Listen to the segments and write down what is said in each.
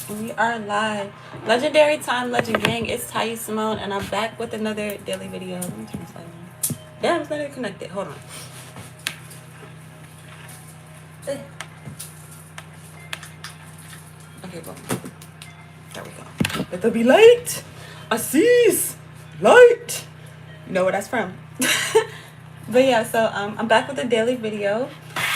We are live. Legendary time, Legend Gang. It's Ty Simone, and I'm back with another daily video. Let me turn this light on. Damn, it's not even connected. Hold on. Okay, boom. There we go. Let there be light. Aziz. Light. You know where that's from. But yeah, so I'm back with a daily video.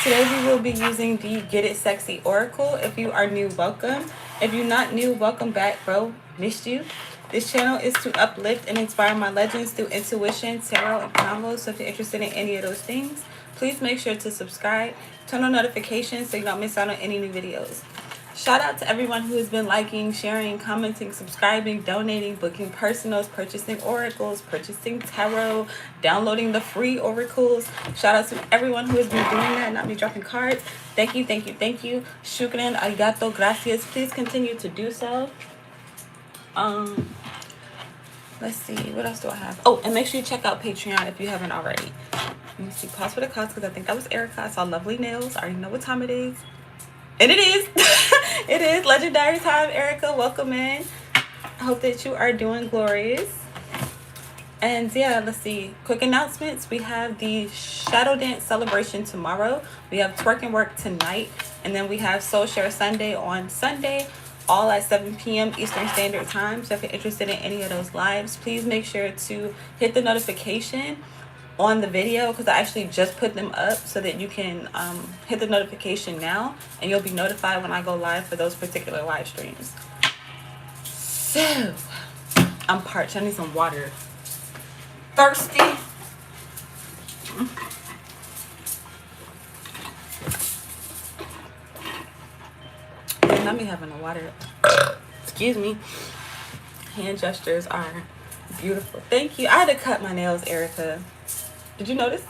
Today we will be using the Get It Sexy Oracle. If you are new, welcome. If you're not new, welcome back, bro. Missed you. This channel is to uplift and inspire my legends through intuition, tarot, and combos. So if you're interested in any of those things, please make sure to subscribe. Turn on notifications so you don't miss out on any new videos. Shout out to everyone who has been liking, sharing, commenting, subscribing, donating, booking personals, purchasing oracles, purchasing tarot, downloading the free oracles. Shout out to everyone who has been doing that, not me dropping cards. Thank you, thank you, thank you. Shukran, arigato, gracias. Please continue to do so. Let's see, what else do I have? Oh, and make sure you check out Patreon if you haven't already. Let me see, pause for the cuts because I think that was Erica. I saw lovely nails. I already know what time it is. And it is. It is legendary time, Erica. Welcome in. I hope that you are doing glorious. And yeah, let's see. Quick announcements. We have the Shadow Dance celebration tomorrow. We have Twerk and Work tonight. And then we have Soul Share Sunday on Sunday, all at 7 p.m. Eastern Standard Time. So if you're interested in any of those lives, please make sure to hit the notification on the video, because I actually just put them up so that you can hit the notification now and you'll be notified when I go live for those particular live streams. So I'm parched. I need some water. Thirsty. And I'm be having the water. Excuse me. Hand gestures are beautiful. Thank you. I had to cut my nails, Erica. Did you notice?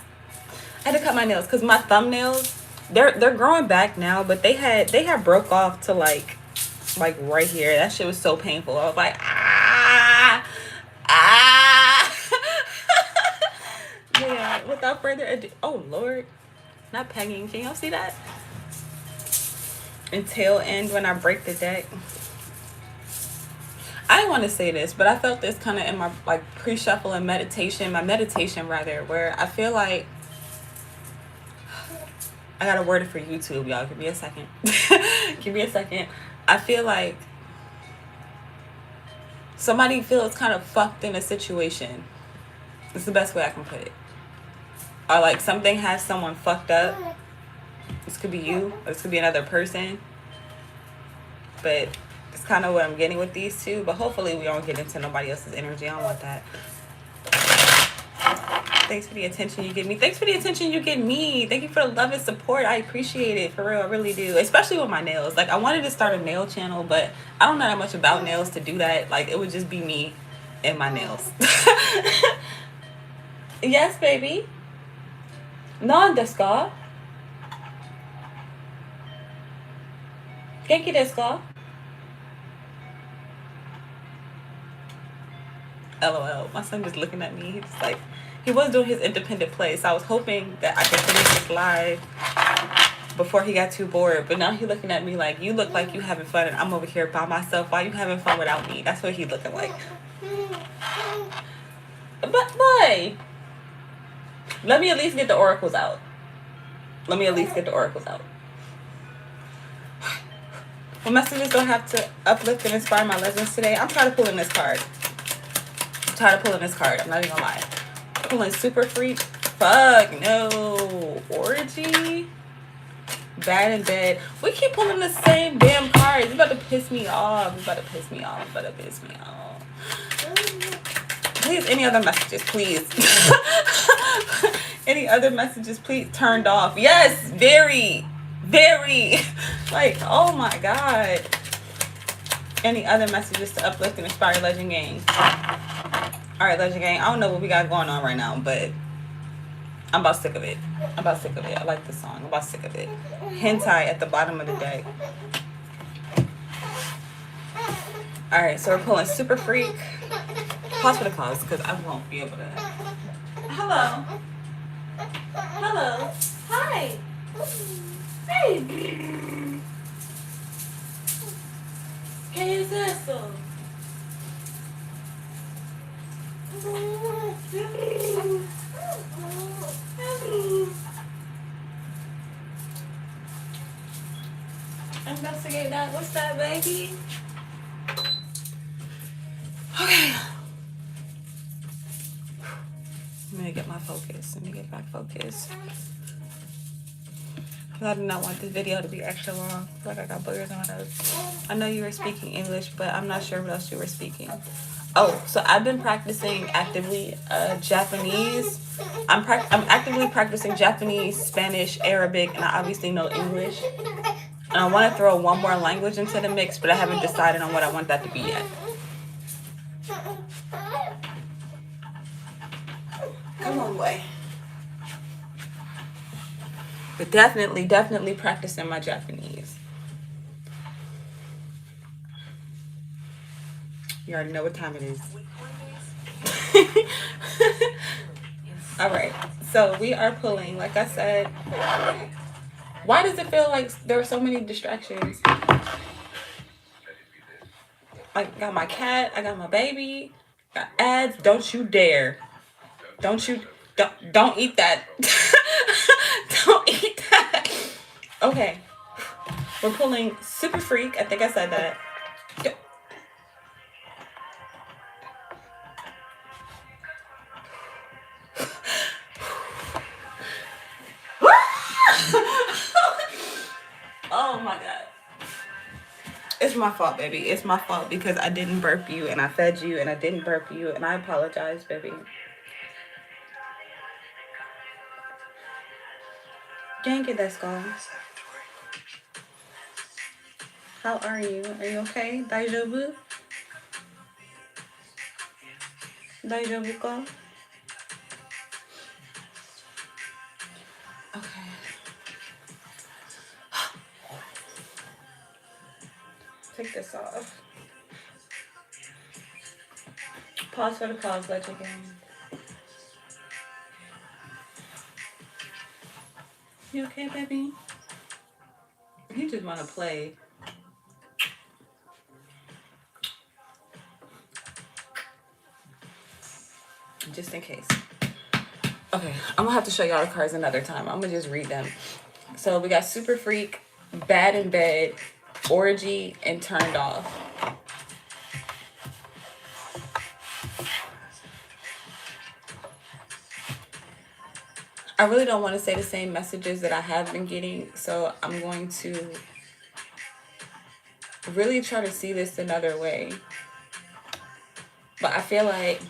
I had to cut my nails because my thumbnails, they're growing back now, but they had broke off to like right here. That shit was so painful. I was like, ah. Yeah, without further ado, oh Lord, not pegging. Can y'all see that? And tail end when I break the deck. I didn't want to say this, but I felt this kind of in my like pre-shuffle and meditation, my meditation rather, where I feel like I got a word for YouTube, y'all. Give me a second. Give me a second. I feel like somebody feels kind of fucked in a situation. It's the best way I can put it. Or like something has someone fucked up. This could be you, or this could be another person. But it's kind of what I'm getting with these two, but hopefully we don't get into nobody else's energy. I don't want that. Thanks for the attention you give me. Thanks for the attention you give me. Thank you for the love and support. I appreciate it, for real. I really do. Especially with my nails. Like, I wanted to start a nail channel, but I don't know that much about nails to do that. Like, it would just be me and my nails. Yes, baby. Non desu ka? Genki desu ka? LOL. My son just looking at me. He's just like, he was doing his independent play, so I was hoping that I could finish this live before he got too bored. But now he's looking at me like, you look like you having fun and I'm over here by myself. Why you having fun without me? That's what he's looking like. But boy, let me at least get the oracles out. Let me at least get the oracles out. What messages do I have to uplift and inspire my legends today? I'm tired of pulling this card. I'm not even gonna lie. Pulling super freak. Fuck no. Orgy. Bad in bed. We keep pulling the same damn cards. You about to piss me off. Please, any other messages, please. Any other messages, please. Turned off. Yes, very. Like, oh my God. Any other messages to uplift and inspire Legend Gang? All right, Legend Gang. I don't know what we got going on right now, but I'm about sick of it. I like this song. I'm about sick of it. Hentai at the bottom of the deck. All right, so we're pulling Super Freak. Pause for the cause, because I won't be able to. Hello. Hi. Hey. ¿Qué es eso? Investigate that. What's that, baby? Okay. Let me get my focus. Let me get back focused. I do not want this video to be extra long. Like I got boogers on my nose. I know you were speaking English, but I'm not sure what else you were speaking. Oh, so I've been practicing actively Japanese. I'm actively practicing Japanese, Spanish, Arabic, and I obviously know English. And I want to throw one more language into the mix, but I haven't decided on what I want that to be yet. Come on, boy. But definitely practicing my Japanese. You already know what time it is. All right. So we are pulling, like I said. Why does it feel like there are so many distractions? I got my cat. I got my baby. Got ads. Don't you dare. Don't eat that. Don't eat that. Okay. We're pulling Super Freak. I think I said that. Oh my God. It's my fault, baby. It's my fault because I didn't burp you and I fed you and I didn't burp you and I apologize, baby. G.A.N.G, desu ka? How are you? Are you okay? Daijoubu? Daijoubu ka? Okay. Take this off. Pause for the pause, let you again. You okay, baby? You just want to play. Just in case. Okay, I'm gonna have to show y'all the cards another time. I'm gonna just read them. So we got Super Freak, Bad in Bed, Orgy, and Turned Off. I really don't want to say the same messages that I have been getting, so I'm going to really try to see this another way. But I feel like,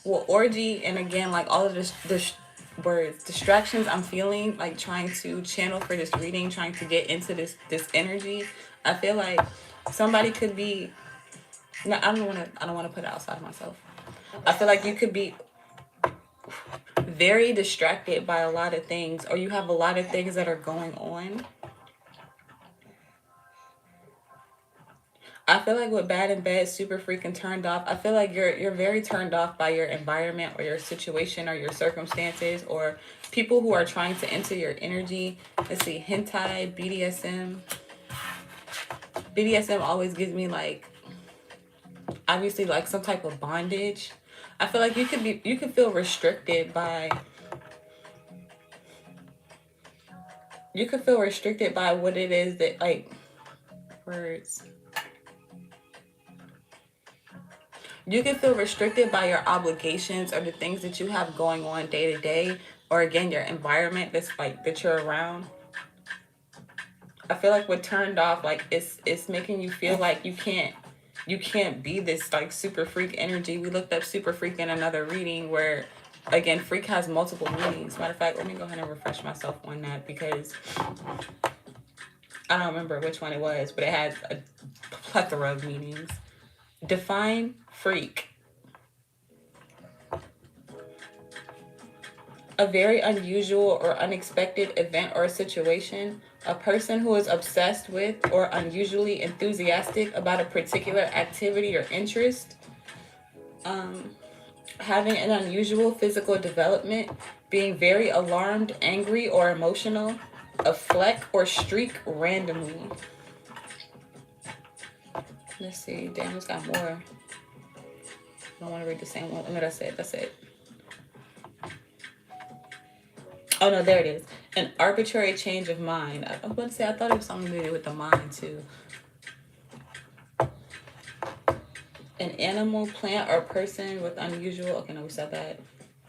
well, orgy, and again, like all of this words, distractions I'm feeling, like trying to channel for this reading, trying to get into this energy. I feel like somebody could be, no, I don't want to put it outside of myself. I feel like you could be very distracted by a lot of things, or you have a lot of things that are going on. I feel like with Bad in Bed, Super freaking Turned Off, I feel like you're very turned off by your environment or your situation or your circumstances or people who are trying to enter your energy. Let's see, hentai, BDSM. BDSM always gives me like, obviously like some type of bondage. I feel like you could feel restricted by what it is that, like, words. You can feel restricted by your obligations or the things that you have going on day to day, or again, your environment that's like that you're around. I feel like with Turned Off, like it's making you feel like you can't be this like super freak energy. We looked up super freak in another reading where, again, freak has multiple meanings. Matter of fact, let me go ahead and refresh myself on that because I don't remember which one it was, but it has a plethora of meanings. Define freak. A very unusual or unexpected event or situation. A person who is obsessed with or unusually enthusiastic about a particular activity or interest. Having an unusual physical development. Being very alarmed, angry, or emotional. A fleck or streak randomly. Let's see. Damn, it's got more. I don't want to read the same one. No, that's it. That's it. Oh, no, there it is. An arbitrary change of mind. I was about to say, I thought it was something to do with the mind, too. An animal, plant, or person with unusual... Okay, no, we said that.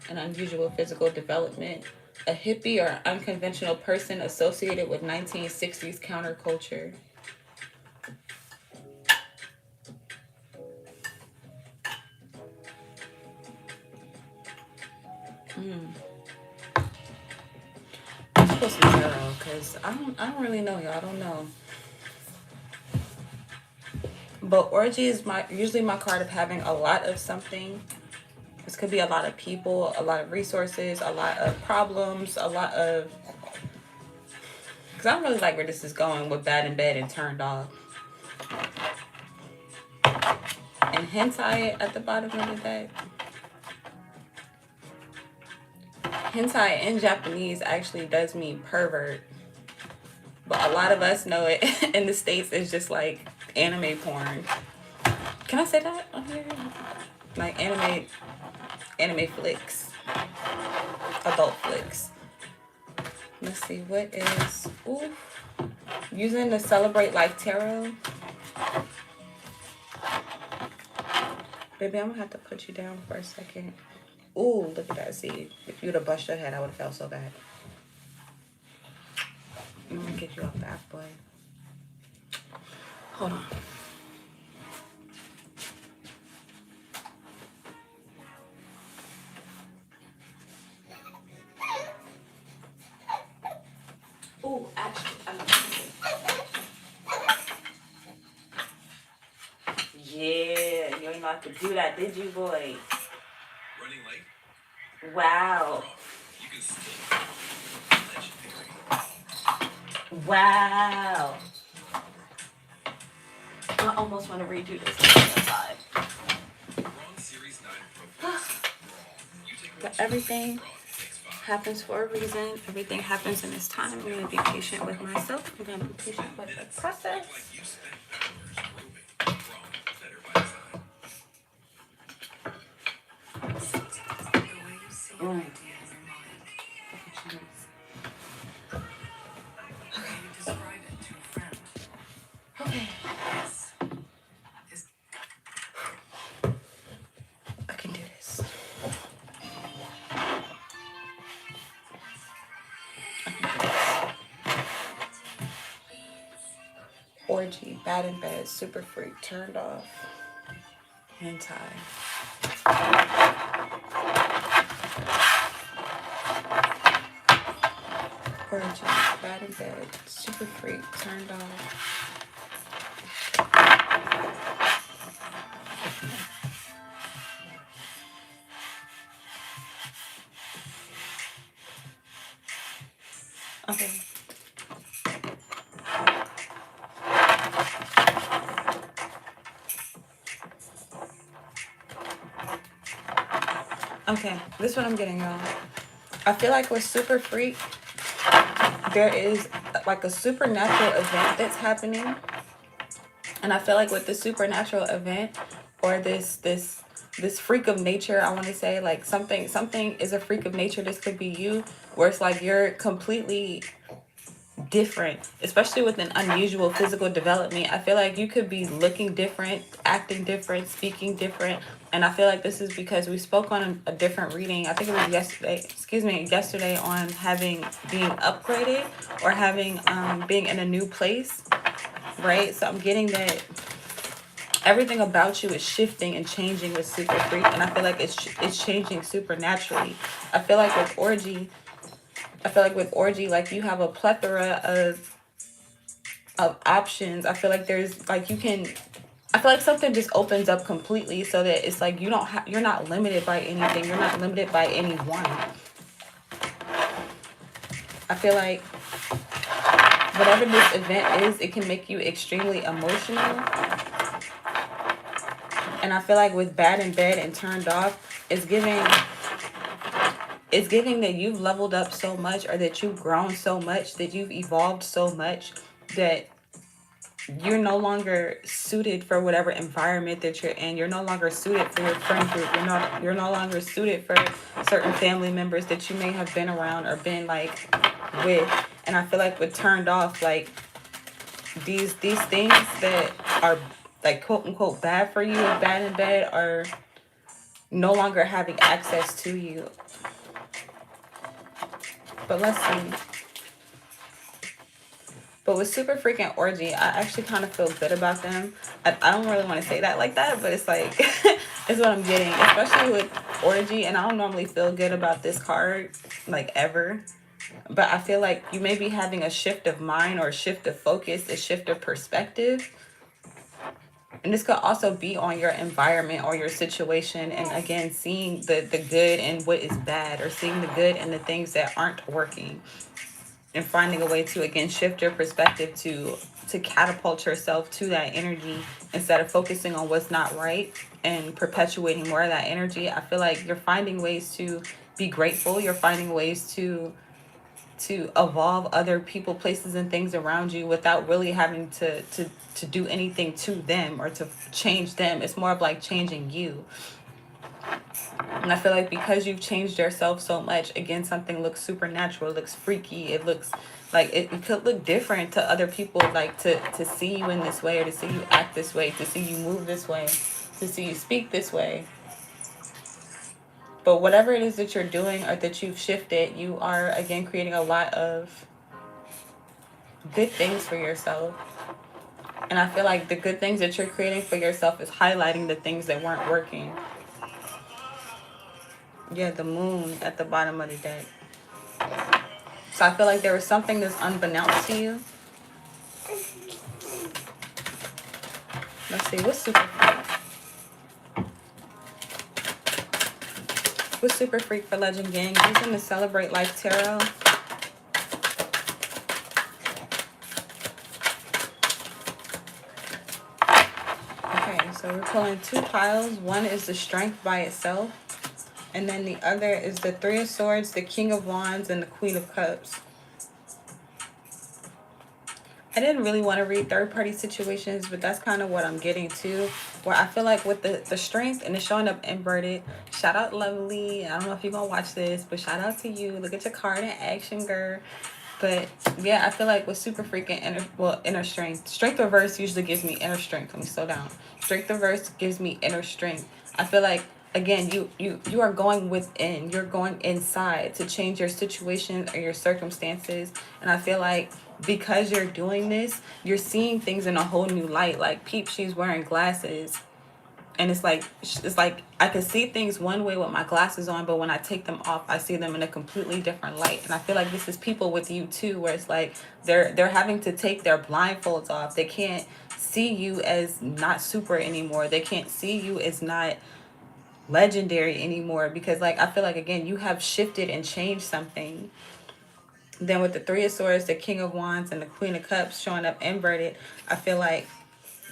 An unusual physical development. A hippie or unconventional person associated with 1960s counterculture. I'm supposed to be thorough because I don't really know, y'all. I don't know. But orgy is usually my card of having a lot of something. This could be a lot of people, a lot of resources, a lot of problems, a lot of... Because I don't really like where this is going with bad in bed and turned off. And hentai at the bottom of the deck. Hentai in Japanese actually does mean pervert. But a lot of us know it in the States is just like anime porn. Can I say that on here? Like anime flicks. Adult flicks. Let's see, what is... Ooh. Using the Celebrate Life Tarot. Baby, I'm gonna have to put you down for a second. Ooh, look at that. See, if you would have bust your head, I would have felt so bad. I'm gonna get you off that, boy. Hold on. Ooh, actually, I'm not Yeah, you ain't know how to do that, did you, boy? Running late? Wow. You can still legendary. Wow. I almost want to redo this. But everything happens for a reason. Everything happens in its time. I'm going to be patient with myself. I'm going to be patient with the process. Right. Okay. I can do this. Orgy, bad in bed, super freak, turned off, hentai. Orgy, bad in bed, super freak, turned off. Okay. Okay, this is what I'm getting, y'all. I feel like with super freak, there is like a supernatural event that's happening. And I feel like with the supernatural event or this freak of nature, I want to say like something is a freak of nature. This could be you, where it's like you're completely different, especially with an unusual physical development. I feel like you could be looking different, acting different, speaking different. And I feel like this is because we spoke on a different reading. I think it was yesterday on being upgraded or having being in a new place, right? So I'm getting that everything about you is shifting and changing with super freak, and I feel like it's changing supernaturally. I feel like with orgy, like you have a plethora of options. I feel like there's like I feel like something just opens up completely so that it's like you're not limited by anything. You're not limited by anyone. I feel like whatever this event is, it can make you extremely emotional. And I feel like with bad in bed and turned off, it's giving that you've leveled up so much, or that you've grown so much, that you've evolved so much, that you're no longer suited for whatever environment that you're in. You're no longer suited for your friend group. You're no longer suited for certain family members that you may have been around or been like with. And I feel like what turned off like these things that are like quote unquote bad for you, bad in bed, are no longer having access to you. But let's see. But with Super Freaking Orgy, I actually kind of feel good about them. I don't really want to say that like that, but it's like, it's what I'm getting. Especially with Orgy, and I don't normally feel good about this card, like ever. But I feel like you may be having a shift of mind or a shift of focus, a shift of perspective. And this could also be on your environment or your situation. And again, seeing the good and what is bad, or seeing the good and the things that aren't working, and finding a way to again shift your perspective to catapult yourself to that energy instead of focusing on what's not right and perpetuating more of that energy. I feel like you're finding ways to be grateful. You're finding ways to evolve other people, places, and things around you without really having to do anything to them or to change them. It's more of like changing you. And I feel like because you've changed yourself so much, again, something looks supernatural, it looks freaky, it looks like it could look different to other people, like to see you in this way, or to see you act this way, to see you move this way, to see you speak this way. But whatever it is that you're doing or that you've shifted, you are again creating a lot of good things for yourself. And I feel like the good things that you're creating for yourself is highlighting the things that weren't working. Yeah, the moon at the bottom of the deck. So I feel like there was something that's unbeknownst to you. Let's see, what's super freak? What's super freak for Legend Gang? Using the Celebrate Life Tarot. Okay, so we're pulling two piles. One is the Strength by itself. And then the other is the Three of Swords, the King of Wands, and the Queen of Cups. I didn't really want to read third-party situations, but that's kind of what I'm getting to. Where I feel like with the strength and it's showing up inverted. Shout out Lovely. I don't know if you're going to watch this, but shout out to you. Look at your card in action, girl. But yeah, I feel like with super freaking inner strength. Strength reverse usually gives me inner strength. Let me slow down. Strength reverse gives me inner strength. I feel like again, you are going within. You're going inside to change your situation or your circumstances. And I feel like because you're doing this, you're seeing things in a whole new light. Like Peep, she's wearing glasses. And it's like I can see things one way with my glasses on, but when I take them off, I see them in a completely different light. And I feel like this is people with you too, where it's like they're having to take their blindfolds off. They can't see you as not super anymore. They can't see you as not legendary anymore, because like I feel like again you have shifted and changed something. Then with the Three of Swords, the King of Wands, and the Queen of Cups showing up inverted, I feel like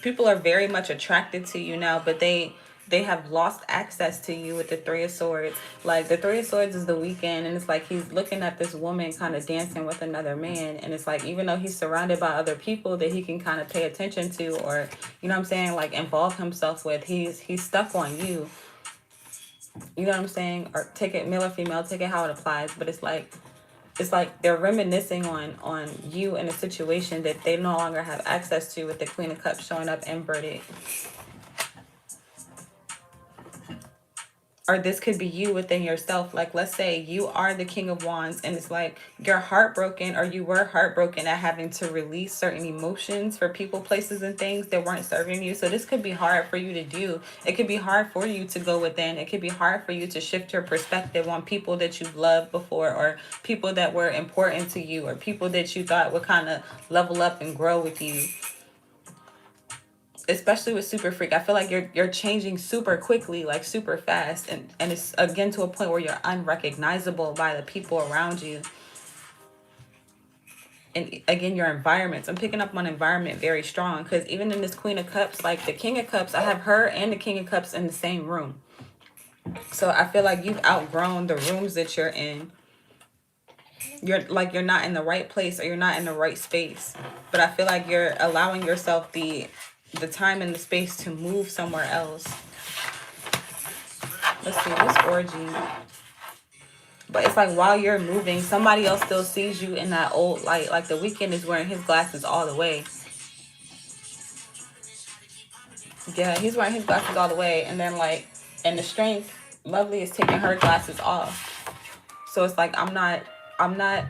people are very much attracted to you now, but they have lost access to you with the Three of Swords. Like the Three of Swords is the weekend, and it's like he's looking at this woman kind of dancing with another man, and it's like even though he's surrounded by other people that he can kind of pay attention to, or you know what I'm saying, like involve himself with, he's stuck on you. You know what I'm saying? Or take it male or female, take it how it applies, but it's like they're reminiscing on you in a situation that they no longer have access to, with the Queen of Cups showing up inverted. Or this could be you within yourself. Like let's say you are the King of Wands, and it's like you're heartbroken, or you were heartbroken at having to release certain emotions for people, places, and things that weren't serving you. So this could be hard for you to do. It could be hard for you to go within. It could be hard for you to shift your perspective on people that you've loved before, or people that were important to you, or people that you thought would kind of level up and grow with you. Especially with super freak, I feel like you're changing super quickly, like super fast, and it's again to a point where you're unrecognizable by the people around you. And again, your environments, I'm picking up on environment very strong, because even in this Queen of Cups, like the King of Cups, I have her and the King of Cups in the same room. So I feel like you've outgrown the rooms that you're in. you're like you're not in the right place or you're not in the right space. But I feel like you're allowing yourself the time and the space to move somewhere else. Let's see, what's orgy? But it's like while you're moving, somebody else still sees you in that old light. Like the Weeknd is wearing his glasses all the way. Yeah, he's wearing his glasses all the way. And then like, and the strength, Lovely is taking her glasses off. So it's like I'm not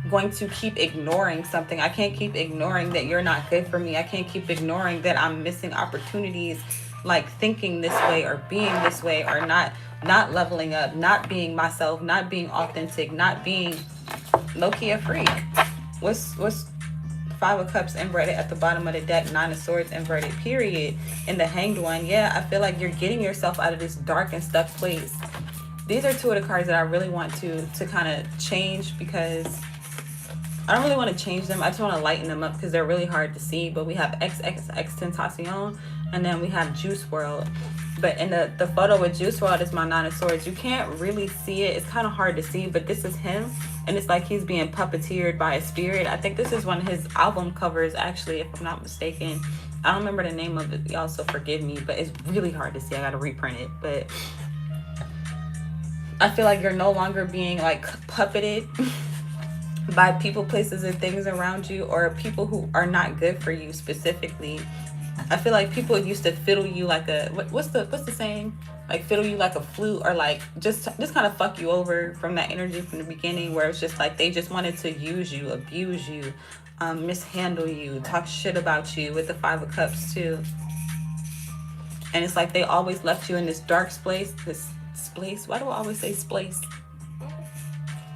going to keep ignoring something. I can't keep ignoring that you're not good for me. I can't keep ignoring that I'm missing opportunities, like thinking this way or being this way, or not leveling up, not being myself, not being authentic, not being low-key a freak. What's Five of Cups inverted at the bottom of the deck, Nine of Swords inverted, period. In the Hanged One, yeah, I feel like you're getting yourself out of this dark and stuck place. These are two of the cards that I really want to kind of change, because I don't really want to change them. I just want to lighten them up because they're really hard to see. But we have XXX Tentacion, and then we have Juice WRLD. But in the photo with Juice WRLD is my Nine of Swords. You can't really see it. It's kind of hard to see, but this is him. And it's like he's being puppeteered by a spirit. I think this is one of his album covers, actually, if I'm not mistaken. I don't remember the name of it, y'all, so forgive me. But it's really hard to see. I got to reprint it. But I feel like you're no longer being like puppeted by people, places, and things around you, or people who are not good for you specifically. I feel like people used to fiddle you like a what's the saying? Like fiddle you like a flute, or like just kind of fuck you over from that energy from the beginning, where it's just like they just wanted to use you, abuse you, mishandle you, talk shit about you, with the Five of Cups too. And it's like they always left you in this dark space, this splace. Why do I always say splace?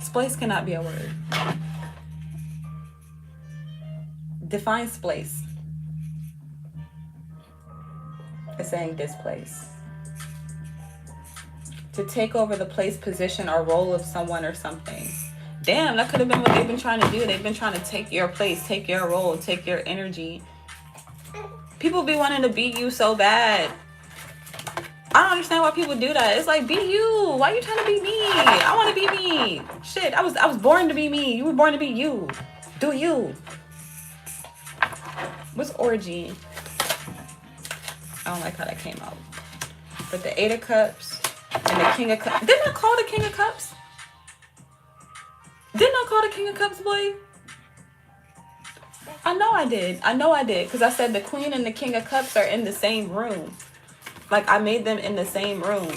Splace cannot be a word. Define splace. It's saying displace. To take over the place, position, or role of someone or something. Damn, that could have been what they've been trying to do. They've been trying to take your place, take your role, take your energy. People be wanting to be you so bad. I don't understand why people do that. It's like, be you. Why are you trying to be me? I want to be me. Shit, I was born to be me. You were born to be you. Do you. What's orgy? I don't like how that came out. But the Eight of Cups and the King of Cups. Didn't I call the King of Cups? Didn't I call the King of Cups, boy? I know I did. Because I said the Queen and the King of Cups are in the same room. Like, I made them in the same room.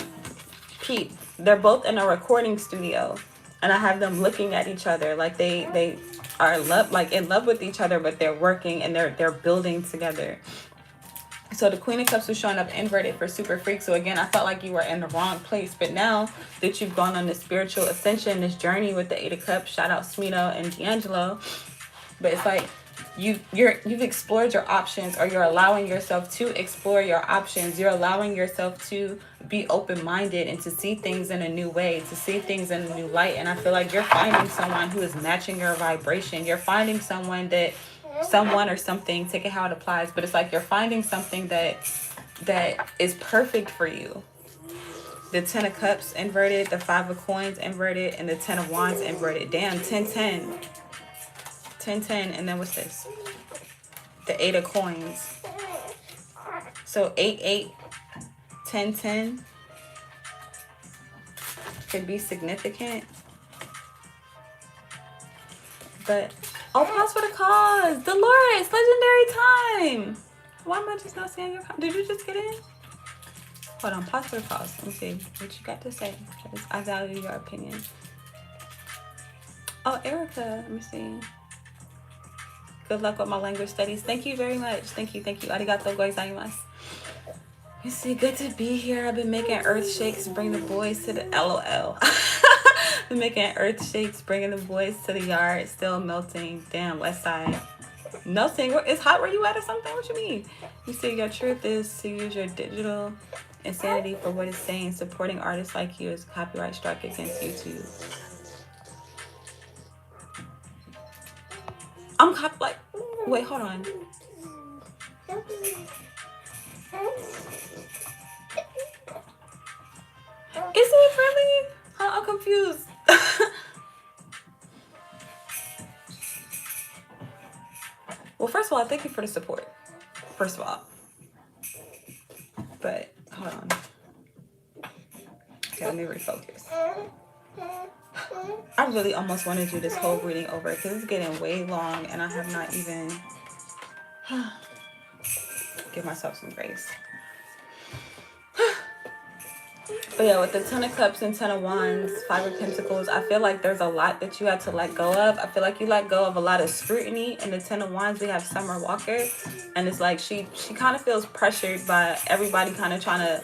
Pete, they're both in a recording studio. And I have them looking at each other. Like, they are in love with each other, but they're working and they're building together. So the Queen of Cups was showing up inverted for Super Freak. So again, I felt like you were in the wrong place. But now that you've gone on this spiritual ascension, this journey with the Eight of Cups, shout out Smino and D'Angelo. But it's like you've explored your options, or you're allowing yourself to explore your options. You're allowing yourself to be open-minded and to see things in a new way, to see things in a new light. And I feel like you're finding someone who is matching your vibration. You're finding someone or something, take it how it applies, but it's like you're finding something that is perfect for you. The Ten of Cups inverted, the Five of Coins inverted, and the Ten of Wands inverted. Damn, 10-10. 10-10, and then what's this? The Eight of Coins. So 8-8, 10-10 could be significant. But oh, pause for the cause. Dolores, legendary time. Why am I just not seeing your comment? Did you just get in? Hold on, pause for the cause. Let me see what you got to say, because I value your opinion. Oh, Erica, let me see. Good luck with my language studies. Thank you very much. Thank you. Arigatou gozaimasu. You see, good to be here. I've been making earth shakes, bring the boys to the LOL. Been making earth shakes, bringing the boys to the yard. Still melting. Damn, West Side. Melting? It's hot where you at or something? What you mean? You see, your truth is to use your digital insanity for what it's saying. Supporting artists like you is copyright strike against YouTube. I'm like, wait, hold on. Is it really? I'm confused. all, thank you for the support, first of all. But, hold on. Okay, let me refocus. I really almost want to do this whole reading over because it's getting way long and I have not even give myself some grace. But yeah, with the Ten of Cups and Ten of Wands, Five of Pentacles, I feel like there's a lot that you had to let go of. I feel like you let go of a lot of scrutiny. In the Ten of Wands, we have Summer Walker. And it's like she kind of feels pressured by everybody kind of trying to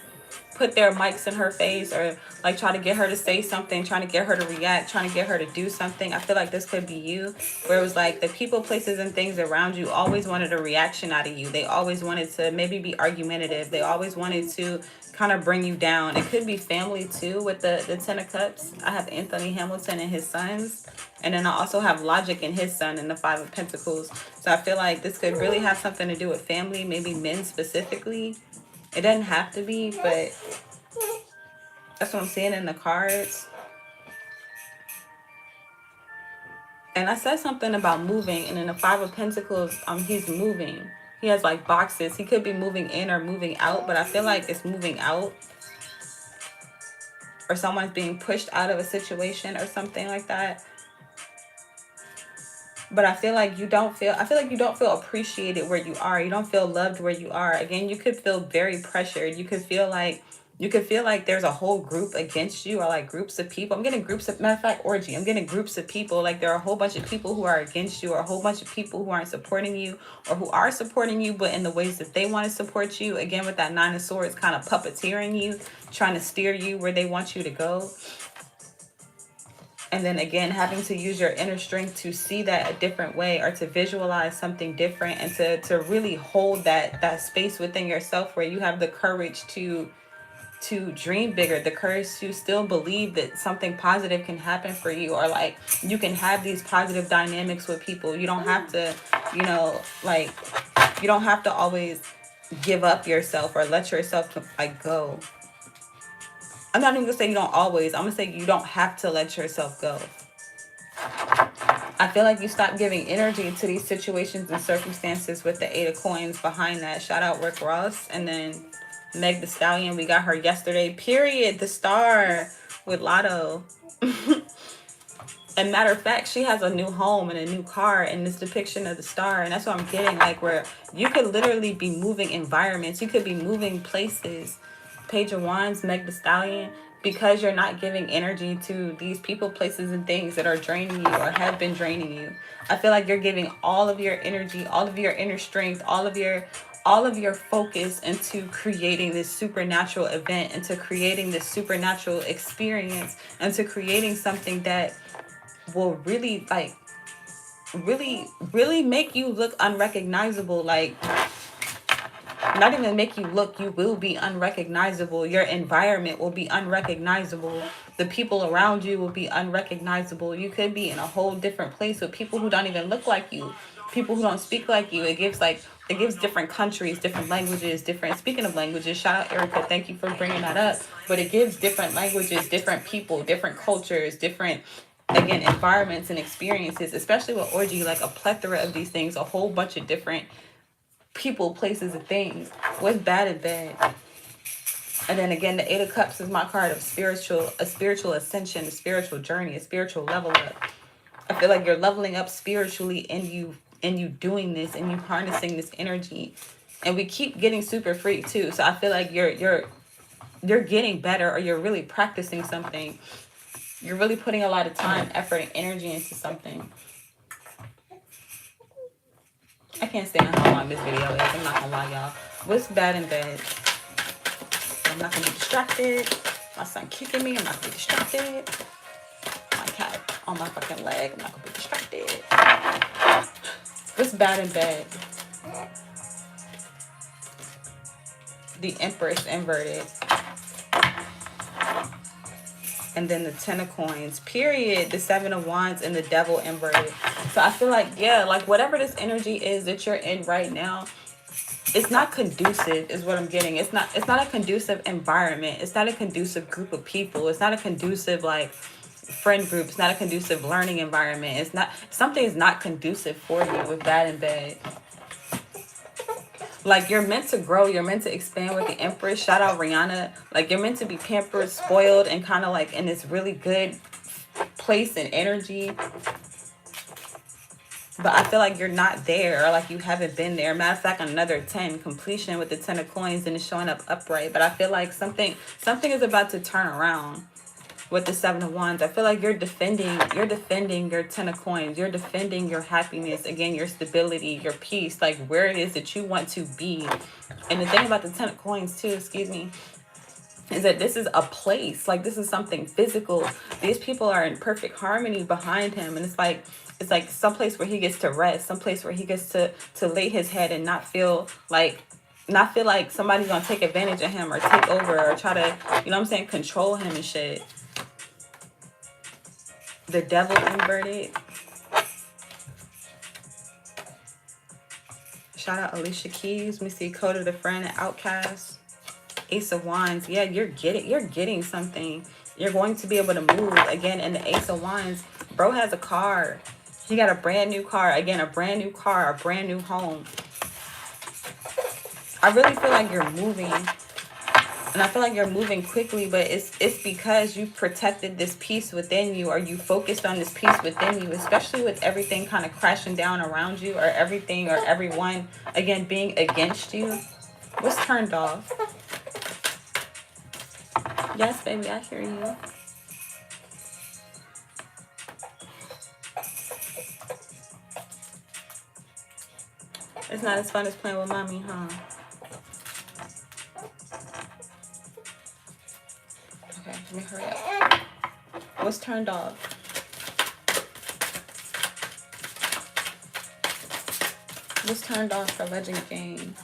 put their mics in her face or like try to get her to say something, trying to get her to react, trying to get her to do something. I feel like this could be you, where it was like the people, places, and things around you always wanted a reaction out of you. They always wanted to maybe be argumentative. They always wanted to kind of bring you down. It could be family too with the Ten of Cups. I have Anthony Hamilton and his sons. And then I also have Logic and his son in the Five of Pentacles. So I feel like this could really have something to do with family, maybe men specifically. It doesn't have to be, but that's what I'm seeing in the cards. And I said something about moving, and in the Five of Pentacles, he's moving. He has like boxes. He could be moving in or moving out, but I feel like it's moving out. Or someone's being pushed out of a situation or something like that. But I feel like you don't feel appreciated where you are. You don't feel loved where you are. Again, you could feel very pressured. You could feel like there's a whole group against you, or like groups of people. I'm getting groups of, matter of fact, orgy. I'm getting groups of people. Like there are a whole bunch of people who are against you, or a whole bunch of people who aren't supporting you, or who are supporting you, but in the ways that they want to support you. Again, with that Nine of Swords, kind of puppeteering you, trying to steer you where they want you to go. And then again, having to use your inner strength to see that a different way, or to visualize something different, and to really hold that space within yourself where you have the courage to dream bigger, the courage to still believe that something positive can happen for you, or like you can have these positive dynamics with people. You don't have to, you don't have to always give up yourself or let yourself like go. I'm not even gonna say you don't always. I'm gonna say you don't have to let yourself go. I feel like you stop giving energy to these situations and circumstances with the Eight of Coins behind that. Shout out Rick Ross. And then Meg the Stallion, we got her yesterday. Period. The star with Lotto. And matter of fact, she has a new home and a new car in this depiction of the star. And that's what I'm getting, like where you could literally be moving environments. You could be moving places. Page of Wands, Meg the Stallion, because you're not giving energy to these people, places, and things that are draining you or have been draining you. I feel like you're giving all of your energy, all of your inner strength, all of your focus into creating this supernatural event, into creating this supernatural experience, into creating something that will really really make you look unrecognizable. Like, not even make you look, you will be unrecognizable. Your environment will be unrecognizable. The people around you will be unrecognizable. You could be in a whole different place with people who don't even look like you, people who don't speak like you. It gives different countries, different languages, different, speaking of languages, shout out Erica, thank you for bringing that up. But it gives different languages, different people, different cultures, different, again, environments and experiences, especially with orgy, like a plethora of these things, a whole bunch of different people, places, and things. What's bad and bad? And then again, the Eight of Cups is my card of a spiritual ascension, a spiritual journey, a spiritual level up. I feel like you're leveling up spiritually in you doing this, and you harnessing this energy. And we keep getting super free too. So I feel like you're getting better, or you're really practicing something. You're really putting a lot of time, effort, and energy into something. I can't stand how long this video is. I'm not gonna lie, y'all. What's bad and bad? I'm not gonna be distracted. My son kicking me. I'm not gonna be distracted. My cat on my fucking leg. I'm not gonna be distracted. What's bad and bad? The Empress inverted. And then the Ten of Coins, period. The Seven of Wands and the Devil inverted. So I feel like, yeah, like whatever this energy is that you're in right now, it's not conducive is what I'm getting. It's not a conducive environment. It's not a conducive group of people. It's not a conducive like friend group. It's not a conducive learning environment. It's not, something is not conducive for you with bad and bad. Like, you're meant to grow, you're meant to expand with the Empress. Shout out Rihanna. Like, you're meant to be pampered, spoiled, and kind of like in this really good place and energy. But I feel like you're not there, or like you haven't been there. Matter of fact, another 10, completion with the 10 of coins, and it's showing up upright. But I feel like something is about to turn around with the 7 of wands. I feel like you're defending your 10 of coins. You're defending your happiness, again, your stability, your peace, like where it is that you want to be. And the thing about the 10 of coins too, excuse me, is that this is a place, like this is something physical. These people are in perfect harmony behind him, and it's like someplace where he gets to rest, someplace where he gets to lay his head and not feel like somebody's gonna take advantage of him or take over or try to, you know what I'm saying, control him and shit. The devil inverted. Shout out Alicia Keys. Let me see, Code of the Friend and Outcast. Ace of Wands. Yeah, you're getting something. You're going to be able to move. Again, in the Ace of Wands, bro has a car. He got a brand new car. Again, a brand new car, a brand new home. I really feel like you're moving. And I feel like you're moving quickly, but it's because you protected this peace within you, or you focused on this peace within you, especially with everything kind of crashing down around you, or everything or everyone, again, being against you. What's turned off? Yes, baby, I hear you. It's not as fun as playing with mommy, huh? Okay, let me hurry up. What's turned off? What's turned off for Legend Game?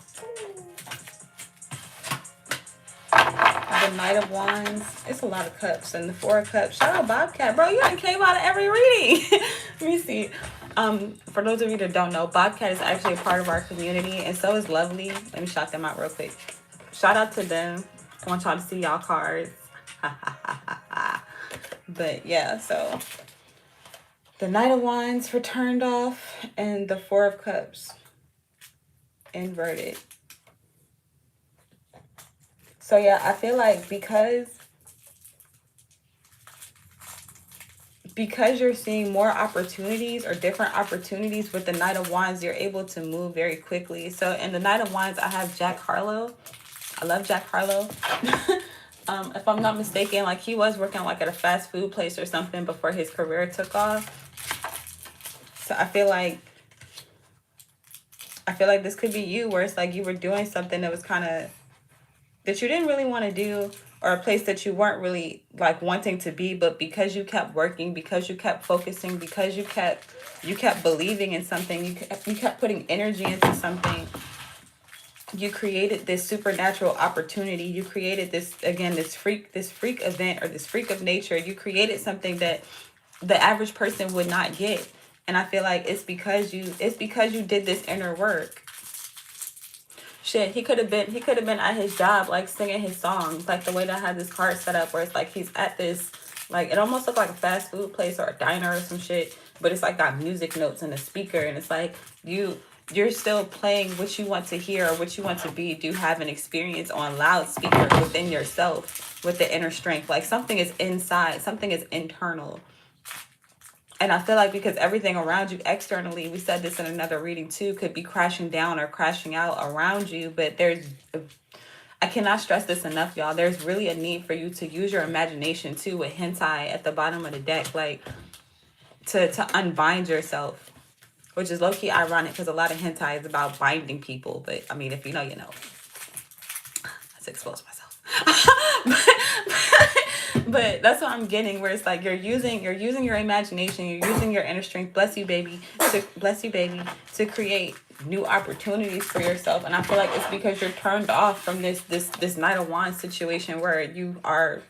The Knight of Wands. It's a lot of cups. And the 4 of Cups. Shout out Bobcat. Bro, you done came out of every reading. Let me see. For those of you that don't know, Bobcat is actually a part of our community, and so is Lovely. Let me shout them out real quick. Shout out to them. I want y'all to see y'all cards. But yeah, so the Knight of Wands were turned off, and the 4 of Cups inverted. So yeah, I feel like because you're seeing more opportunities or different opportunities with the Knight of Wands, you're able to move very quickly. So in the Knight of Wands, I have Jack Harlow. I love Jack Harlow. If I'm not mistaken, like he was working like at a fast food place or something before his career took off. So I feel like this could be you, where it's like you were doing something that was kind of, that you didn't really want to do, or a place that you weren't really like wanting to be, but because you kept working, because you kept focusing, because you kept believing in something, you kept putting energy into something, you created this supernatural opportunity. You created this, again, this freak event, or this freak of nature. You created something that the average person would not get. And I feel like it's because you did this inner work. Shit, he could have been at his job, like singing his songs, like the way that I had this card set up, where it's like he's at this, like it almost looked like a fast food place or a diner or some shit, but it's like got music notes and a speaker, and it's like you're still playing what you want to hear or what you want to be. Do have an experience on loudspeaker within yourself with the inner strength. Like something is inside, something is internal. And I feel like because everything around you externally, we said this in another reading too, could be crashing down or crashing out around you. But I cannot stress this enough, y'all. There's really a need for you to use your imagination too, with hentai at the bottom of the deck, like to unbind yourself, which is low-key ironic because a lot of hentai is about binding people. But I mean, if you know, you know. Let's expose myself. But that's what I'm getting, where it's like you're using your imagination, you're using your inner strength, bless you baby, to create new opportunities for yourself. And I feel like it's because you're turned off from this Knight of Wands situation, where you are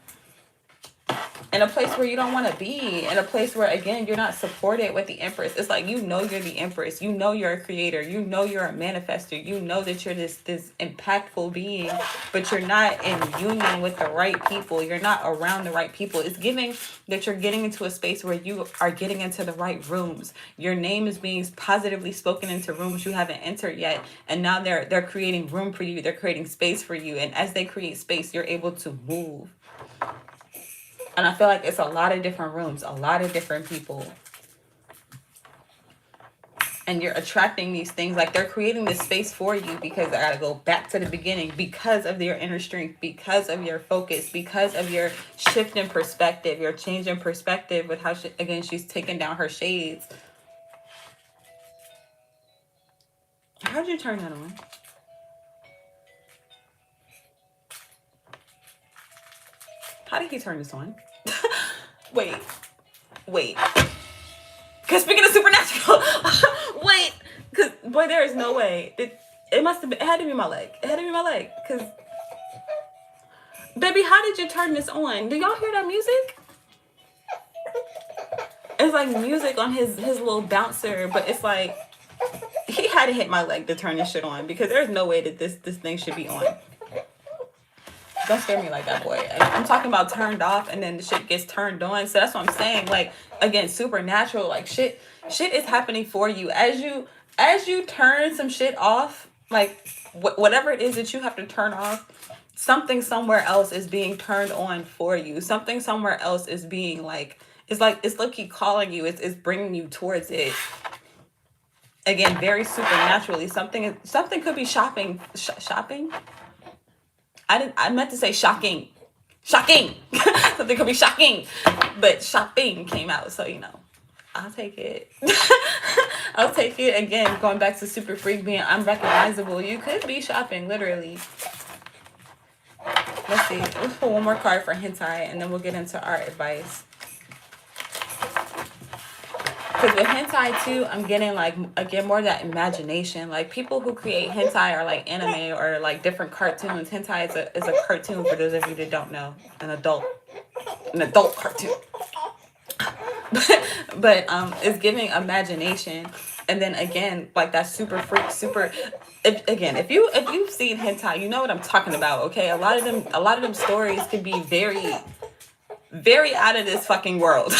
in a place where you don't want to be, in a place where, again, you're not supported with the Empress. It's like, you know, you're the Empress, you know, you're a creator, you know, you're a manifester, you know that you're this impactful being, but you're not in union with the right people, you're not around the right people. It's giving that you're getting into a space where you are getting into the right rooms, your name is being positively spoken into rooms you haven't entered yet, and now they're creating room for you, they're creating space for you, and as they create space, you're able to move. And I feel like it's a lot of different rooms, a lot of different people. And you're attracting these things. Like, they're creating this space for you because I got to go back to the beginning. Because of your inner strength, because of your focus, because of your shift in perspective, your change in perspective with how, again, she's taking down her shades. How'd you turn that on? How did he turn this on? Wait. Because speaking of supernatural, wait. Because, boy, there is no way. It must have been, it had to be my leg. It had to be my leg. Because, baby, how did you turn this on? Do y'all hear that music? It's like music on his little bouncer, but it's like, he had to hit my leg to turn this shit on, because there's no way that this thing should be on. Don't scare me like that, boy. I'm talking about turned off and then the shit gets turned on. So that's what I'm saying. Like, again, supernatural, like shit is happening for you. As you turn some shit off, like whatever it is that you have to turn off, something somewhere else is being turned on for you. Something somewhere else is being it's low-key calling you. It's bringing you towards it. Again, very supernaturally. Something could be shopping. I meant to say shocking. Something could be shocking, but shopping came out, so, you know, I'll take it. I'll take it. Again, going back to super freak being unrecognizable, you could be shopping, literally. Let's see. Let's pull one more card for hentai, and then we'll get into our advice. Because with hentai too, I'm getting again more of that imagination. Like, people who create hentai are like anime or like different cartoons. Hentai is a cartoon, for those of you that don't know, an adult cartoon. but it's giving imagination. And then again, like that super freak, if you've seen hentai, you know what I'm talking about. Okay, a lot of them stories can be very, very out of this fucking world.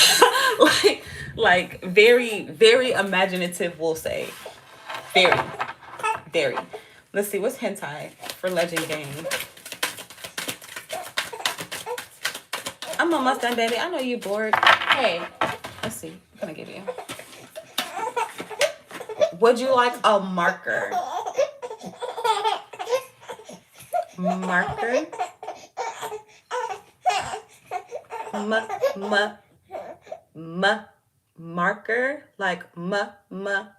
like very, very imaginative, we'll say. Very, very. Let's see, what's hentai for Legend Gang? I'm almost done, baby. I know you bored. Hey, let's see. What can I give you? Would you like a marker? Marker? Marker, like mama.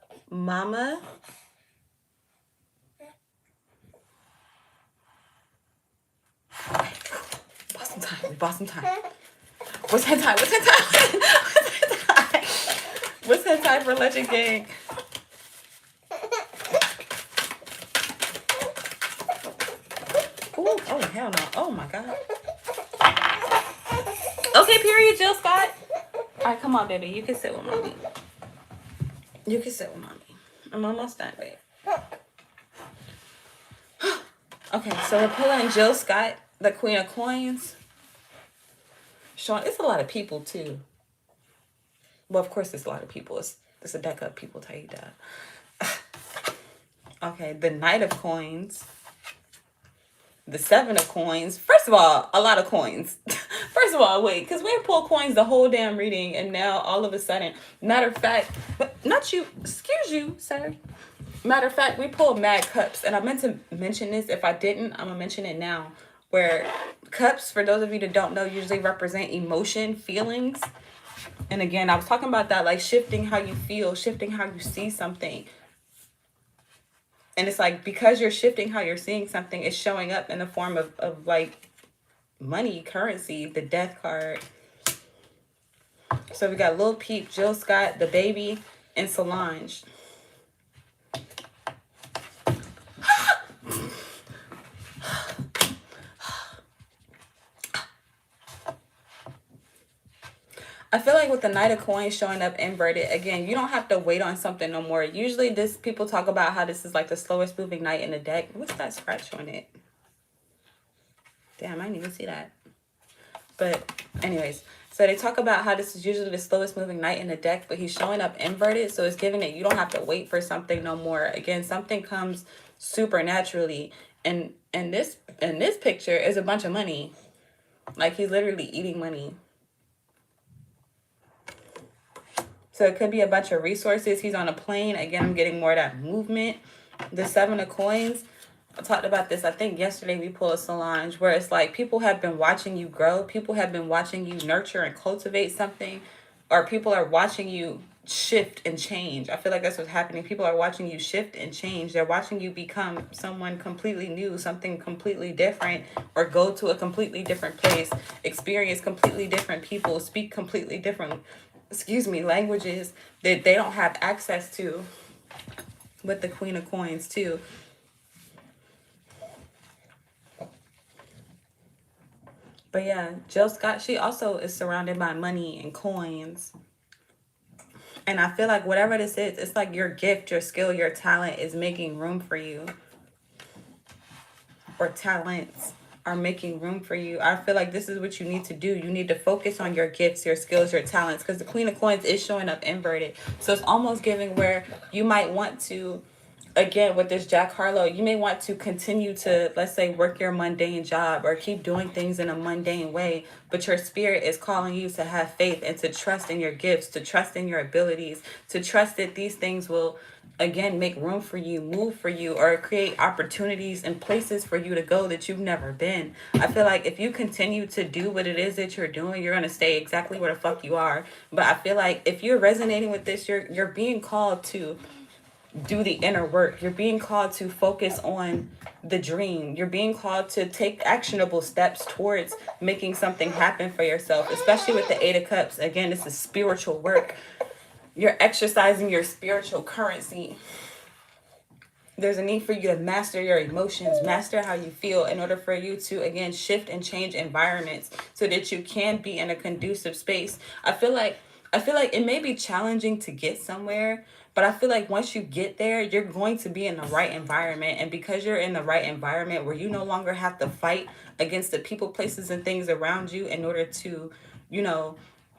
Bought some time. What's hentai? What's hentai for Legend Gang? Ooh, oh hell no. Oh my god. Okay, period, Jill Scott. Alright, come on, baby. You can sit with mommy. I'm almost done, babe. Okay, so we're pulling Jill Scott, the Queen of Coins. Sean, it's a lot of people, too. Well, of course, it's a lot of people. It's a deck of people, Taida. Okay, the Knight of Coins. The Seven of Coins. First of all, a lot of coins. First of all, wait, because we pulled coins the whole damn reading, and now all of a sudden, matter of fact, not you, excuse you, sir. Matter of fact, we pulled Mad Cups, and I meant to mention this. If I didn't, I'm going to mention it now. Where cups, for those of you that don't know, usually represent emotion, feelings. And again, I was talking about that, like shifting how you feel, shifting how you see something. And it's like, because you're shifting how you're seeing something, it's showing up in the form of like money, currency, the Death card. So we got Lil Peep, Jill Scott, the baby, and Solange. I feel like with the Knight of Coins showing up inverted, again, you don't have to wait on something no more. Usually this, people talk about how this is like the slowest moving knight in the deck. What's that scratch on it? Damn, I didn't even see that. But anyways, so they talk about how this is usually the slowest moving knight in the deck, but he's showing up inverted. So it's giving it, you don't have to wait for something no more. Again, something comes supernaturally. And in this picture is a bunch of money. Like he's literally eating money. So it could be a bunch of resources. He's on a plane. Again, I'm getting more of that movement. The 7 of Coins. I talked about this, I think yesterday we pulled a Solange, where it's like people have been watching you grow. People have been watching you nurture and cultivate something. Or people are watching you shift and change. I feel like that's what's happening. People are watching you shift and change. They're watching you become someone completely new, something completely different, or go to a completely different place, experience completely different people, speak completely different languages that they don't have access to, with the Queen of Coins too. But yeah, Jill Scott, she also is surrounded by money and coins. And I feel like whatever this is, it's like your gift, your skill, your talent is making room for you. Or talents are making room for you. I feel like this is what you need to do. You need to focus on your gifts, your skills, your talents, because the Queen of Coins is showing up inverted. So it's almost giving where you might want to, again, with this Jack Harlow, you may want to continue to, let's say, work your mundane job or keep doing things in a mundane way, but your spirit is calling you to have faith and to trust in your gifts, to trust in your abilities, to trust that these things will, again, make room for you, move for you, or create opportunities and places for you to go that you've never been. I feel like if you continue to do what it is that you're doing, you're going to stay exactly where the fuck you are. But I feel like if you're resonating with this, you're being called to do the inner work. You're being called to focus on the dream. You're being called to take actionable steps towards making something happen for yourself, especially with the 8 of Cups. Again, this is spiritual work. You're exercising your spiritual currency. There's a need for you to master your emotions, master how you feel in order for you to, again, shift and change environments so that you can be in a conducive space. I feel like it may be challenging to get somewhere, but I feel like once you get there, you're going to be in the right environment. And because you're in the right environment where you no longer have to fight against the people, places, and things around you in order to,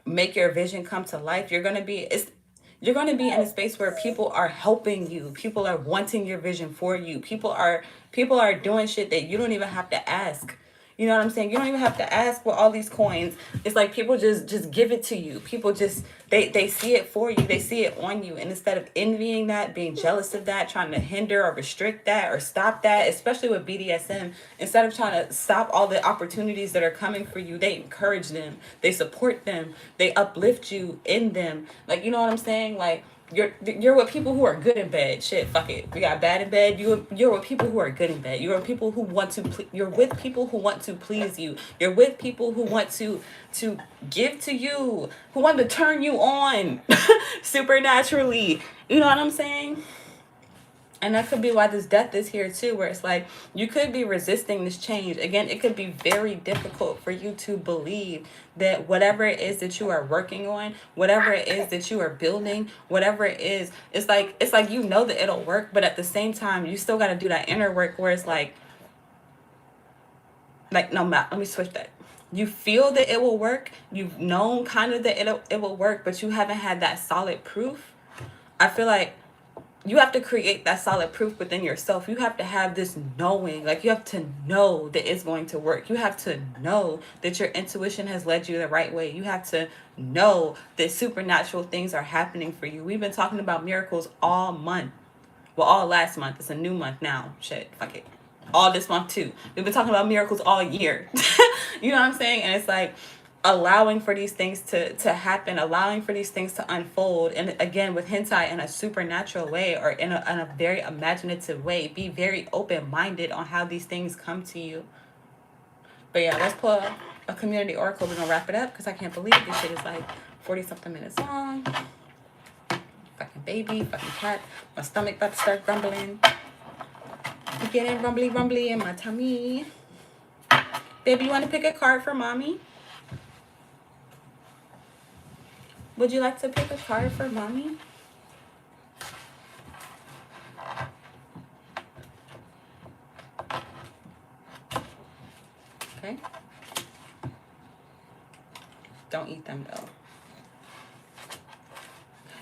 make your vision come to life, you're going to be in a space where people are helping you. People are wanting your vision for you. People are doing shit that you don't even have to ask. You know what I'm saying? You don't even have to ask for all these coins. It's like people just give it to you. People just, they see it for you. They see it on you. And instead of envying that, being jealous of that, trying to hinder or restrict that or stop that, especially with BDSM, instead of trying to stop all the opportunities that are coming for you, they encourage them. They support them. They uplift you in them. Like, you know what I'm saying? Like, you're with people who are good in bed. Shit, fuck it. We got bad in bed. You're with people who are good in bed. You're with people who want to. You're with people who want to please you. You're with people who want to give to you, who want to turn you on, supernaturally. You know what I'm saying? And that could be why this death is here too, where it's like you could be resisting this change. Again, it could be very difficult for you to believe that whatever it is that you are working on, whatever it is that you are building, whatever it is, it's like you know that it'll work, but at the same time, you still got to do that inner work where it's like no, let me switch that. You feel that it will work. You've known kind of that it will work, but you haven't had that solid proof. I feel like you have to create that solid proof within yourself. You have to have this knowing, like you have to know that it's going to work. You have to know that your intuition has led you the right way. You have to know that supernatural things are happening for you. We've been talking about miracles all month. Well, all last month. It's a new month now. Shit, fuck it. All this month too. We've been talking about miracles all year. You know what I'm saying? And it's like, allowing for these things to happen, allowing for these things to unfold, and again with hentai in a supernatural way or in a very imaginative way. Be very open-minded on how these things come to you. But yeah, let's pull a community oracle. We're gonna wrap it up because I can't believe this shit is like 40-something minutes long. Fucking baby, fucking cat. My stomach about to start grumbling. I'm getting rumbly in my tummy. Baby, you want to pick a card for mommy? Would you like to pick a card for mommy? Okay. Don't eat them though.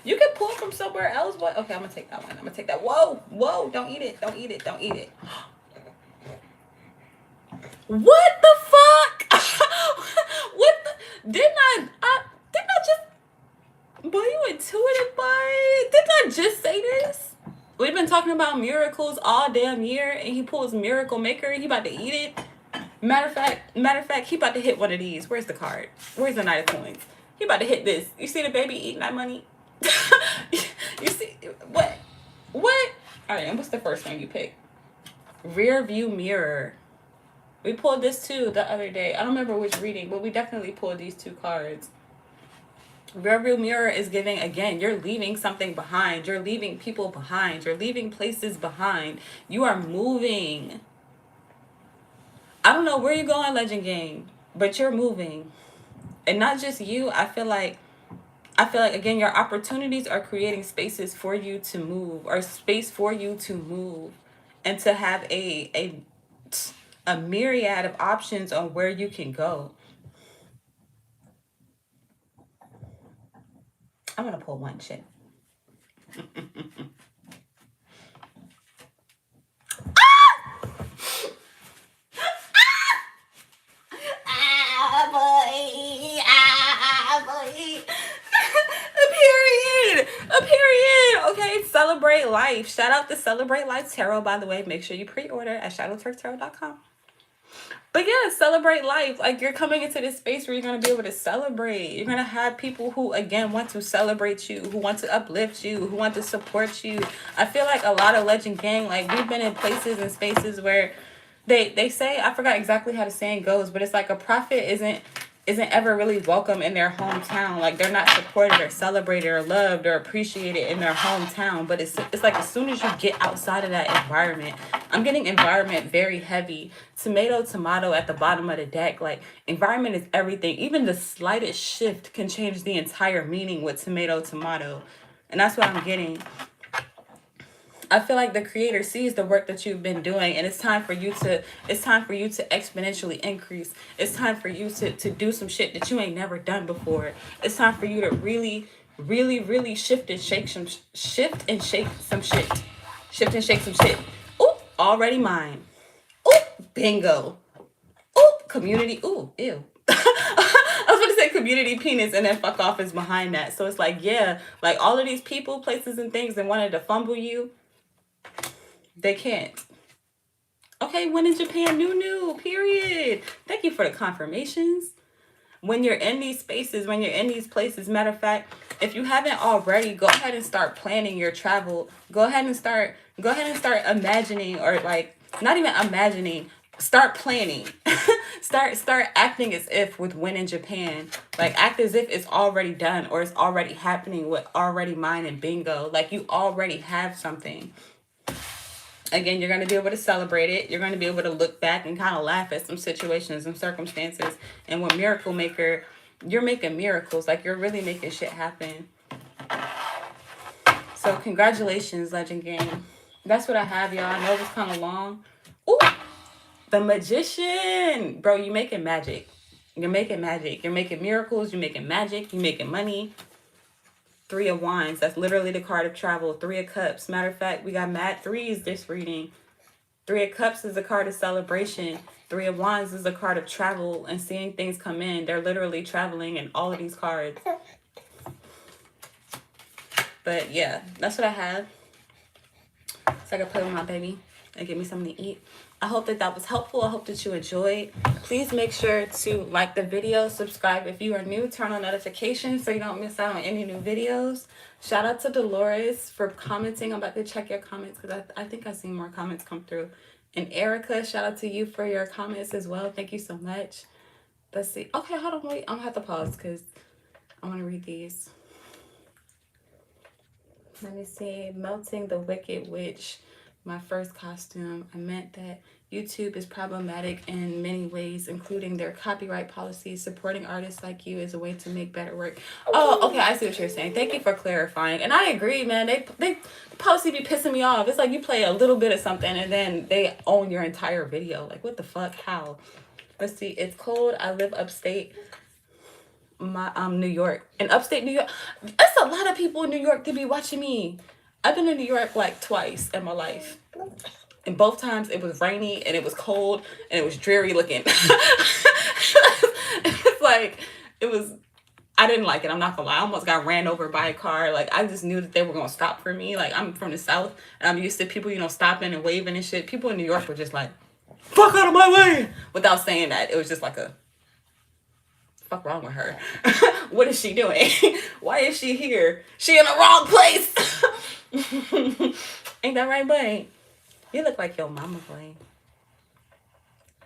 You can pull from somewhere else. What? Okay, I'm gonna take that one. I'm gonna take that. Whoa, whoa! Don't eat it. Don't eat it. Don't eat it. What the fuck? What the? Didn't I just? Boy, you intuitive, boy. Didn't I just say this? We've been talking about miracles all damn year, and he pulls Miracle Maker. And he about to eat it. Matter of fact, he about to hit one of these. Where's the card? Where's the Knight of Coins? He about to hit this. You see the baby eating that money? You see what? What? All right, and what's the first one you pick? Rear view mirror. We pulled this too the other day. I don't remember which reading, but we definitely pulled these two cards. Rear view mirror is giving, again, you're leaving something behind. You're leaving people behind. You're leaving places behind. You are moving. I don't know where you're going, Legend Gang, but you're moving. And not just you. I feel like again, your opportunities are creating spaces for you to move, or space for you to move, and to have a myriad of options on where you can go. I'm gonna pull one shit. A period. Okay, celebrate life. Shout out to Celebrate Life Tarot, by the way. Make sure you pre-order at shadowtwerktarot.com. But yeah, celebrate life. Like, you're coming into this space where you're going to be able to celebrate. You're going to have people who, again, want to celebrate you, who want to uplift you, who want to support you. I feel like a lot of Legend Gang, like, we've been in places and spaces where they say, I forgot exactly how the saying goes, but it's like a prophet isn't ever really welcome in their hometown. Like, they're not supported or celebrated or loved or appreciated in their hometown. But it's like as soon as you get outside of that environment, I'm getting environment very heavy. Tomato at the bottom of the deck. Like, environment is everything. Even the slightest shift can change the entire meaning with tomato. And that's what I'm getting. I feel like the creator sees the work that you've been doing, and it's time for you to exponentially increase. It's time for you to do some shit that you ain't never done before. It's time for you to really, really, really shift and shake some shit. Shift and shake some shit. Ooh, already mine. Ooh, bingo. Ooh, community. Ooh, ew. I was going to say community penis, and then fuck off is behind that. So it's like, yeah, like all of these people, places, and things that wanted to fumble you, they can't. Okay, when in Japan, new, period. Thank you for the confirmations. When you're in these spaces, when you're in these places, matter of fact, if you haven't already, go ahead and start planning your travel. Go ahead and start imagining, or like, not even imagining, start planning. start acting as if with when in Japan. Like, act as if it's already done, or it's already happening with already mine and bingo. Like, you already have something. Again, you're going to be able to celebrate it. You're going to be able to look back and kind of laugh at some situations and circumstances. And with Miracle Maker, you're making miracles. Like, you're really making shit happen. So congratulations, Legend Gang. That's what I have, y'all. I know it was kind of long. Ooh, the Magician. Bro, you making magic. You're making magic. You're making miracles. You're making magic. You're making money. 3 of Wands. That's literally the card of travel. 3 of Cups. Matter of fact, we got mad threes this reading. 3 of Cups is a card of celebration. 3 of Wands is a card of travel and seeing things come in. They're literally traveling in all of these cards. But yeah, that's what I have. So I can play with my baby and give me something to eat. I hope that was helpful. I hope that you enjoyed. Please make sure to like the video, subscribe if you are new, turn on notifications so you don't miss out on any new videos. Shout out to Dolores for commenting. I'm about to check your comments because I think I seen more comments come through. And Erica, shout out to you for your comments as well. Thank you so much. Let's see. Okay, hold on, wait. I'm gonna have to pause because I want to read these. Let me see. Melting the Wicked Witch. my first costume. I meant that YouTube is problematic in many ways, including their copyright policies. Supporting artists like you is a way to make better work. Oh, okay, I see what you're saying. Thank you for clarifying. And I agree, man. They policy be pissing me off. It's like you play a little bit of something and then they own your entire video. Like, what the fuck? How? Let's see. It's cold. I live upstate. New York. In upstate New York. That's a lot of people in New York to be watching me. I've been in New York like twice in my life. And both times it was rainy and it was cold and it was dreary looking. It's like, it was, I didn't like it. I'm not gonna lie. I almost got ran over by a car. Like, I just knew that they were gonna stop for me. Like, I'm from the South and I'm used to people, stopping and waving and shit. People in New York were just like, fuck out of my way. Without saying that, it was just like a, fuck wrong with her? What is she doing? Why is she here? She in the wrong place. Ain't that right, boy? You look like your mama, boy.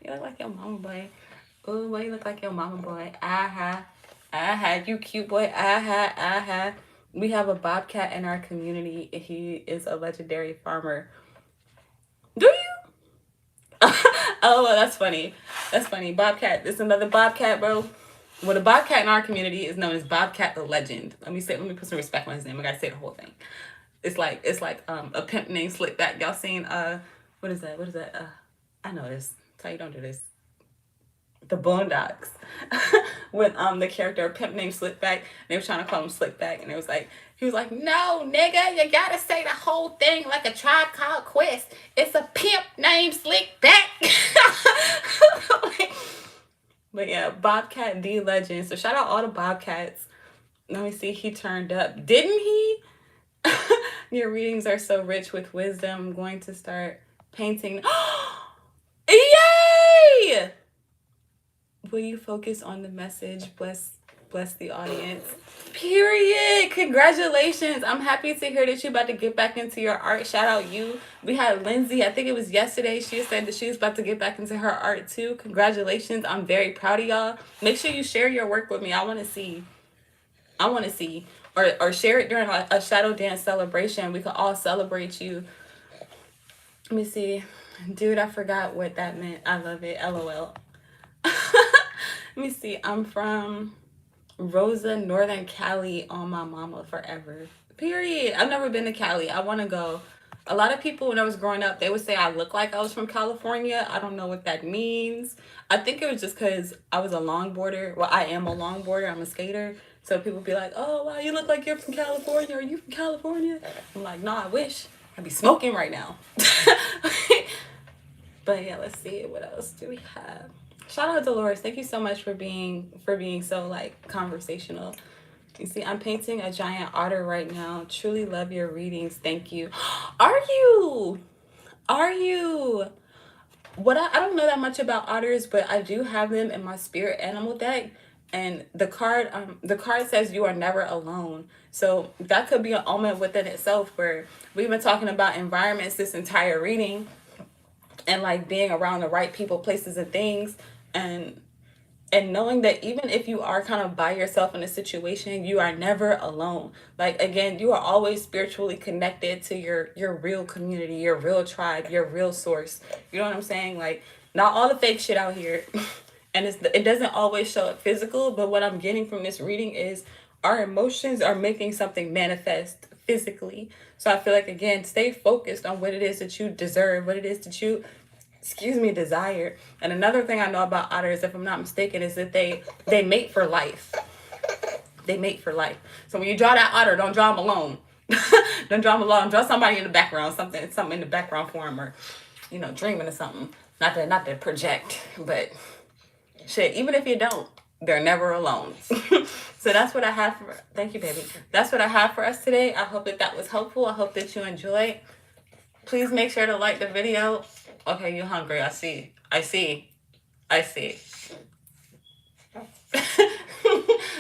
You look like your mama, boy. Oh, boy, you look like your mama, boy. You cute boy. We have a bobcat in our community. He is a legendary farmer. Do you? Oh, well, that's funny. That's funny. Bobcat. This is another bobcat, bro. Well, the bobcat in our community is known as Bobcat the Legend. Let me put some respect on his name. I gotta say the whole thing. It's like a pimp named Slickback. Y'all seen what is that? I know this. Tell you don't do this. The Boondocks. With the character, a pimp named Slickback. They were trying to call him Slickback, and he was like, no, nigga, you gotta say the whole thing like a Tribe Called Quest. It's a pimp named Slickback. But yeah, Bobcat the Legend. So shout out all the Bobcats. Let me see, he turned up. Didn't he? Your readings are so rich with wisdom. I'm going to start painting. Yay! Will you focus on the message? Bless the audience. Period. Congratulations. I'm happy to hear that you're about to get back into your art. Shout out you. We had Lindsay, I think it was yesterday. She said that she was about to get back into her art too. Congratulations. I'm very proud of y'all. Make sure you share your work with me. I want to see. Or share it during a shadow dance celebration. We can all celebrate you. Let me see. Dude, I forgot what that meant. I love it. LOL. Let me see. I'm from Rosa, Northern Cali, on my mama forever. Period. I've never been to Cali. I want to go. A lot of people, when I was growing up, they would say I look like I was from California. I don't know what that means. I think it was just because I was a longboarder. Well, I am a longboarder. I'm a skater. So people be like, oh, wow, you look like you're from California. Are you from California? I'm like, no, I wish. I'd be smoking right now. But yeah, let's see. What else do we have? Shout out Dolores. Thank you so much for being so like conversational. You see, I'm painting a giant otter right now. Truly love your readings. Thank you. Are you? What I don't know that much about otters, but I do have them in my spirit animal deck. And the card says you are never alone. So that could be an omen within itself, where we've been talking about environments this entire reading, and like being around the right people, places, and things, and knowing that even if you are kind of by yourself in a situation, you are never alone. Like, again, you are always spiritually connected to your real community, your real tribe, your real source. You know what I'm saying? Like, not all the fake shit out here. And it doesn't always show up physical, but what I'm getting from this reading is our emotions are making something manifest physically. So I feel like, again, stay focused on what it is that you deserve, what it is that you desire. And another thing I know about otters, if I'm not mistaken, is that they mate for life. They mate for life. So when you draw that otter, don't draw them alone. Don't draw them alone. Draw somebody in the background, something in the background for them, or dreaming of something. Not to project, but shit, even if you don't, they're never alone. So that's what I have for. Thank you, baby. That's what I have for us today. I hope that was helpful. I hope that you enjoyed. Please make sure to like the video. Okay, you're hungry. I see.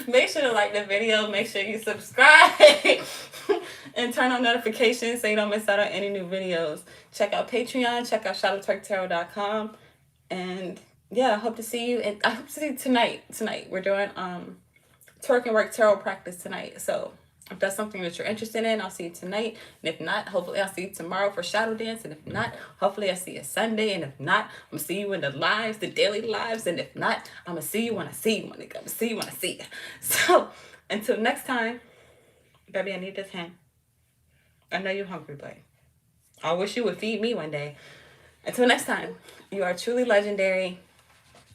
Make sure to like the video. Make sure you subscribe. And turn on notifications so you don't miss out on any new videos. Check out Patreon. Check out shadowtwerktarot.com. And yeah, I hope to see you. And I hope to see you tonight. We're doing Twerk and Work Tarot practice tonight. So If that's something that you're interested in, I'll see you tonight. And if not, hopefully I'll see you tomorrow for shadow dance. And if not, hopefully I'll see you Sunday. And if not, I'm going to see you in the lives, the daily lives. And if not, I'm going to see you when I see you, my nigga. I'm going to see you when I see you. So until next time, baby, I need this hand. I know you're hungry, but I wish you would feed me one day. Until next time, you are truly legendary.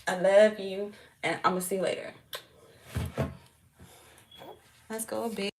I love you. And I'm going to see you later. Let's go, bitch.